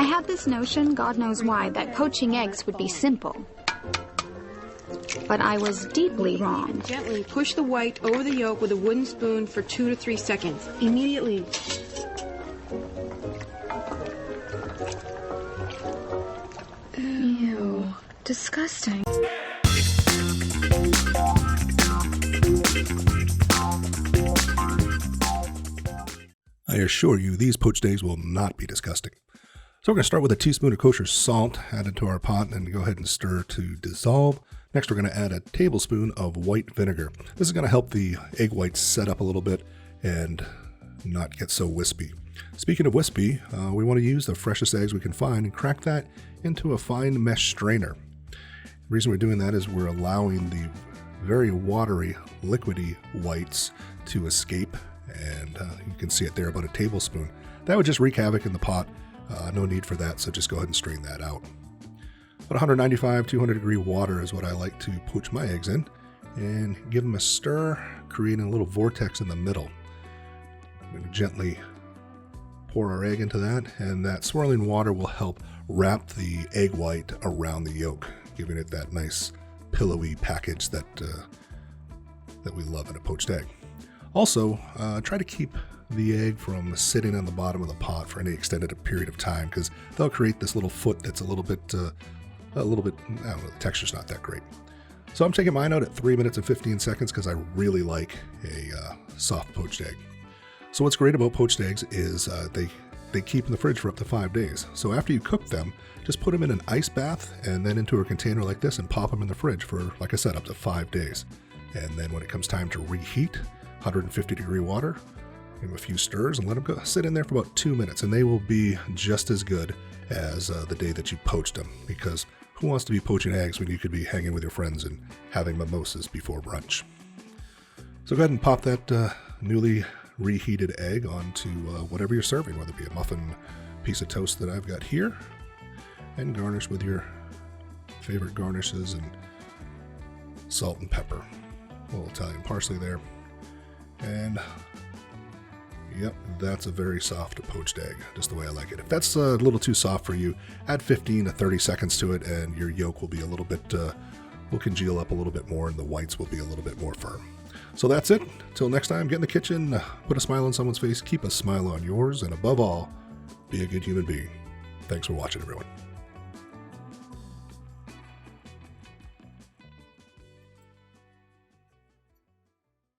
I had this notion, God knows why, that poaching eggs would be simple. But I was deeply wrong. Gently push the white over the yolk with a wooden spoon for 2 to 3 seconds. Immediately. Ew. Disgusting. I assure you, these poached eggs will not be disgusting. So we're going to start with a teaspoon of kosher salt added to our pot and go ahead and stir to dissolve. Next, we're going to add a tablespoon of white vinegar. This is going to help the egg whites set up a little bit and not get so wispy. Speaking of wispy, we want to use the freshest eggs we can find and crack that into a fine mesh strainer. The reason we're doing that is we're allowing the very watery, liquidy whites to escape, and you can see it there, about a tablespoon. That would just wreak havoc in the pot. No need for that, so just go ahead and strain that out. About 195, 200 degree water is what I like to poach my eggs in, and give them a stir, creating a little vortex in the middle. I'm going to gently pour our egg into that, and that swirling water will help wrap the egg white around the yolk, giving it that nice pillowy package that we love in a poached egg. Also, try to keep the egg from sitting on the bottom of the pot for any extended period of time, because they'll create this little foot that's a little bit, I don't know, the texture's not that great. So I'm taking mine out at 3 minutes and 15 seconds because I really like a soft poached egg. So what's great about poached eggs is they keep in the fridge for up to 5 days. So after you cook them, just put them in an ice bath and then into a container like this and pop them in the fridge for, like I said, up to 5 days. And then when it comes time to reheat, 150 degree water, give them a few stirs and let them go sit in there for about 2 minutes, and they will be just as good as the day that you poached them, because who wants to be poaching eggs when you could be hanging with your friends and having mimosas before brunch? So go ahead and pop that newly reheated egg onto whatever you're serving, whether it be a muffin, piece of toast that I've got here, and garnish with your favorite garnishes and salt and pepper. A little Italian parsley there. And yep, that's a very soft poached egg, just the way I like it. If that's a little too soft for you, add 15 to 30 seconds to it and your yolk will be a little bit, will congeal up a little bit more, and the whites will be a little bit more firm. So that's it. Till next time, get in the kitchen, put a smile on someone's face, keep a smile on yours, and above all, be a good human being. Thanks for watching, everyone.